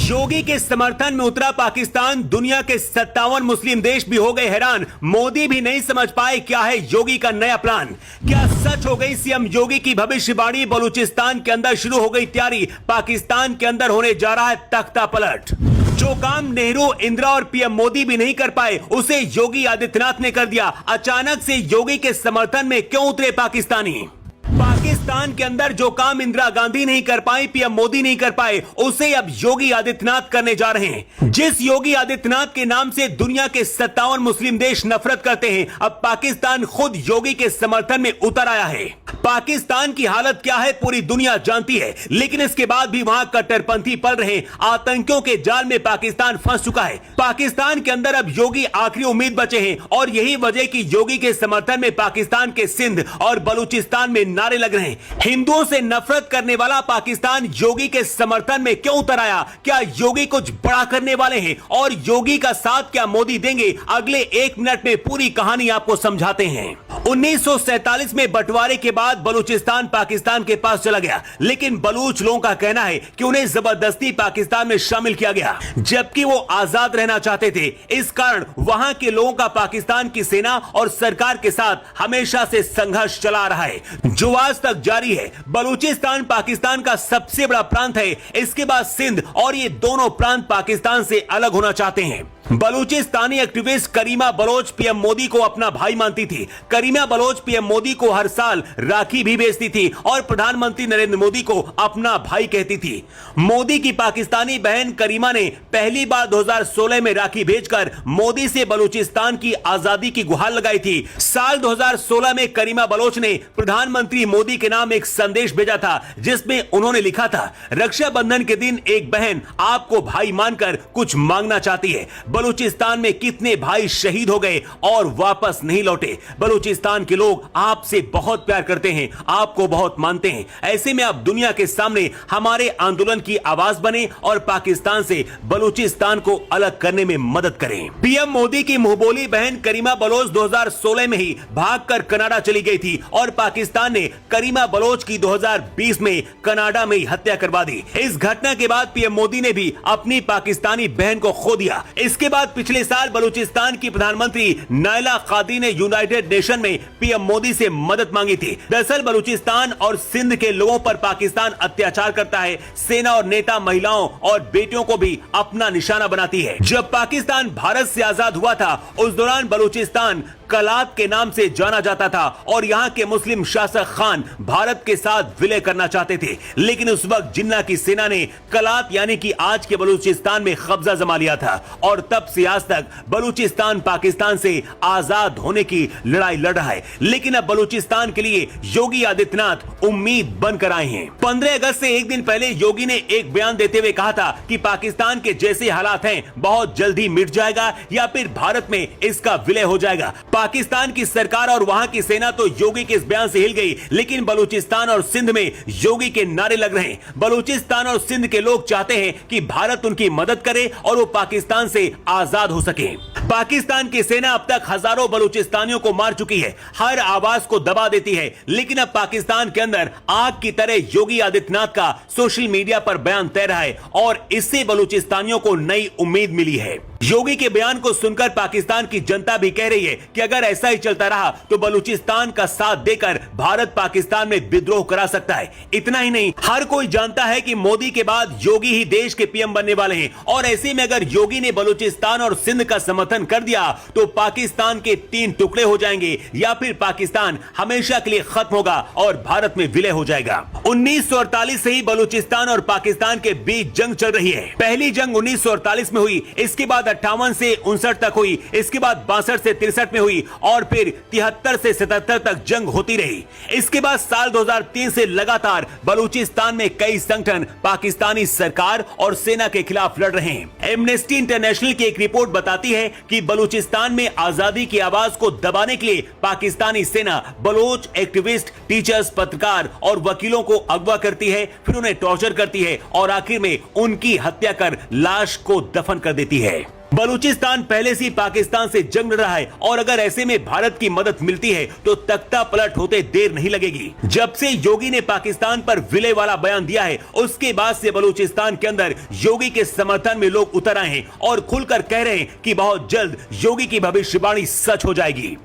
योगी के समर्थन में उतरा पाकिस्तान, दुनिया के 57 मुस्लिम देश भी हो गए हैरान। मोदी भी नहीं समझ पाए क्या है योगी का नया प्लान। क्या सच हो गई सीएम योगी की भविष्यवाणी? बलूचिस्तान के अंदर शुरू हो गई तैयारी, पाकिस्तान के अंदर होने जा रहा है तख्ता पलट। जो काम नेहरू, इंदिरा और पीएम मोदी भी नहीं कर पाए, उसे योगी आदित्यनाथ ने कर दिया। अचानक से योगी के समर्थन में क्यों उतरे पाकिस्तानी? पाकिस्तान के अंदर जो काम इंदिरा गांधी नहीं कर पाई, पीएम मोदी नहीं कर पाए, उसे अब योगी आदित्यनाथ करने जा रहे हैं। जिस योगी आदित्यनाथ के नाम से दुनिया के 57 मुस्लिम देश नफरत करते हैं, अब पाकिस्तान खुद योगी के समर्थन में उतर आया है। पाकिस्तान की हालत क्या है पूरी दुनिया जानती है, लेकिन इसके बाद भी वहां कट्टरपंथी पल रहे, आतंकियों के जाल में पाकिस्तान फंस चुका है। पाकिस्तान के अंदर अब योगी आखिरी उम्मीद बचे हैं और यही वजह कि योगी के समर्थन में पाकिस्तान के सिंध और बलूचिस्तान में नारे लग रहे हैं। हिंदुओं से नफरत करने वाला पाकिस्तान योगी के समर्थन में क्यों उतर आया? क्या योगी कुछ बड़ा करने वाले हैं और योगी का साथ क्या मोदी देंगे? अगले 1 मिनट में पूरी कहानी आपको समझाते हैं। 1947 में बंटवारे के बाद बलूचिस्तान पाकिस्तान के पास चला गया, लेकिन बलूच लोगों का कहना है कि उन्हें जबरदस्ती पाकिस्तान में शामिल किया गया, जबकि वो आजाद रहना चाहते थे। इस कारण वहां के लोगों का पाकिस्तान की सेना और सरकार के साथ हमेशा से संघर्ष चला रहा है, जो आज तक जारी है। बलूचिस्तान पाकिस्तान का सबसे बड़ा प्रांत है, इसके बाद सिंध, और ये दोनों प्रांत पाकिस्तान से अलग होना चाहते हैं। बलूचिस्तानी एक्टिविस्ट करीमा बलोच पीएम मोदी को अपना भाई मानती थी। करीमा बलोच पीएम मोदी को हर साल राखी भी भेजती थी और प्रधानमंत्री नरेंद्र मोदी को अपना भाई कहती थी। मोदी की पाकिस्तानी बहन करीमा ने पहली बार 2016 में राखी भेजकर मोदी से बलूचिस्तान की आजादी की गुहार लगाई थी। साल 2016 में करीमा बलोच ने प्रधानमंत्री मोदी के नाम एक संदेश भेजा था, जिसमें उन्होंने लिखा था, रक्षाबंधन के दिन एक बहन आपको भाई मानकर कुछ मांगना चाहती है। बलूचिस्तान में कितने भाई शहीद हो गए और वापस नहीं लौटे। बलूचिस्तान के लोग आपसे बहुत प्यार करते हैं, आपको बहुत मानते हैं। ऐसे में आप दुनिया के सामने हमारे आंदोलन की आवाज बने और पाकिस्तान से बलूचिस्तान को अलग करने में मदद करें। पीएम मोदी की मुंहबोली बहन करीमा बलोच 2016 में ही भागकर कनाडा चली गई थी और पाकिस्तान ने करीमा बलोच की 2020 में कनाडा में ही हत्या करवा दी। इस घटना के बाद पीएम मोदी ने भी अपनी पाकिस्तानी बहन को खो दिया। इसके बाद पिछले साल बलूचिस्तान की प्रधानमंत्री नायला कादी ने यूनाइटेड नेशन में पीएम मोदी से मदद मांगी थी। दरअसल बलूचिस्तान और सिंध के लोगों पर पाकिस्तान अत्याचार करता है। सेना और नेता महिलाओं और बेटियों को भी अपना निशाना बनाती है। जब पाकिस्तान भारत से आजाद हुआ था, उस दौरान बलूचिस्तान कलात के नाम से जाना जाता था और यहाँ के मुस्लिम शासक खान भारत के साथ विलय करना चाहते थे, लेकिन उस वक्त जिन्ना की सेना ने कलात यानी कि आज के बलूचिस्तान में कब्जा जमा लिया था और तब से आज तक बलूचिस्तान पाकिस्तान से आजाद होने की लड़ाई लड़ रहा है। लेकिन अब बलूचिस्तान के लिए योगी आदित्यनाथ उम्मीद बनकर आए हैं। 15 अगस्त से एक दिन पहले योगी ने एक बयान देते हुए कहा था कि पाकिस्तान के जैसे हालात हैं बहुत जल्दी मिट जाएगा या फिर भारत में इसका विलय हो जाएगा। पाकिस्तान की सरकार और वहां की सेना तो योगी के इस बयान से हिल गई, लेकिन बलूचिस्तान और सिंध में योगी के नारे लग रहे हैं। बलूचिस्तान और सिंध के लोग चाहते हैं कि भारत उनकी मदद करे और वो पाकिस्तान से आजाद हो सके। पाकिस्तान की सेना अब तक हजारों बलूचिस्तानियों को मार चुकी है, हर आवाज को दबा देती है, लेकिन अब पाकिस्तान के अंदर आग की तरह योगी आदित्यनाथ का सोशल मीडिया पर बयान तैर रहा है और इससे बलूचिस्तानियों को नई उम्मीद मिली है। योगी के बयान को सुनकर पाकिस्तान की जनता भी कह रही है कि अगर ऐसा ही चलता रहा तो बलूचिस्तान का साथ देकर भारत पाकिस्तान में विद्रोह करा सकता है। इतना ही नहीं, हर कोई जानता है कि मोदी के बाद योगी ही देश के पीएम बनने वाले हैं और ऐसे में अगर योगी ने बलूचिस्तान और सिंध का समर्थन कर दिया तो पाकिस्तान के 3 टुकड़े हो जाएंगे या फिर पाकिस्तान हमेशा के लिए खत्म होगा और भारत में विलय हो जाएगा। 1948 से ही बलूचिस्तान और पाकिस्तान के बीच जंग चल रही है। पहली जंग 1948 में हुई, इसके बाद 58 से 59 तक हुई, इसके बाद 62 से 63 में हुई और फिर 73 से 77 तक जंग होती रही। इसके बाद साल 2003 से लगातार बलूचिस्तान में कई संगठन पाकिस्तानी सरकार और सेना के खिलाफ लड़ रहे हैं। एमनेस्टी इंटरनेशनल की एक रिपोर्ट बताती है कि बलूचिस्तान में आजादी की आवाज को दबाने के लिए पाकिस्तानी सेना बलोच एक्टिविस्ट, टीचर्स, पत्रकार और वकीलों को अगवा करती है, फिर उन्हें टॉर्चर करती है और आखिर में उनकी हत्या कर लाश को दफन कर देती है। बलूचिस्तान पहले से ही पाकिस्तान से जंग लड़ रहा है और अगर ऐसे में भारत की मदद मिलती है तो तख्ता पलट होते देर नहीं लगेगी। जब से योगी ने पाकिस्तान पर विलय वाला बयान दिया है उसके बाद से बलूचिस्तान के अंदर योगी के समर्थन में लोग उतर आए हैं और खुलकर कह रहे हैं कि बहुत जल्द योगी की भविष्यवाणी सच हो जाएगी।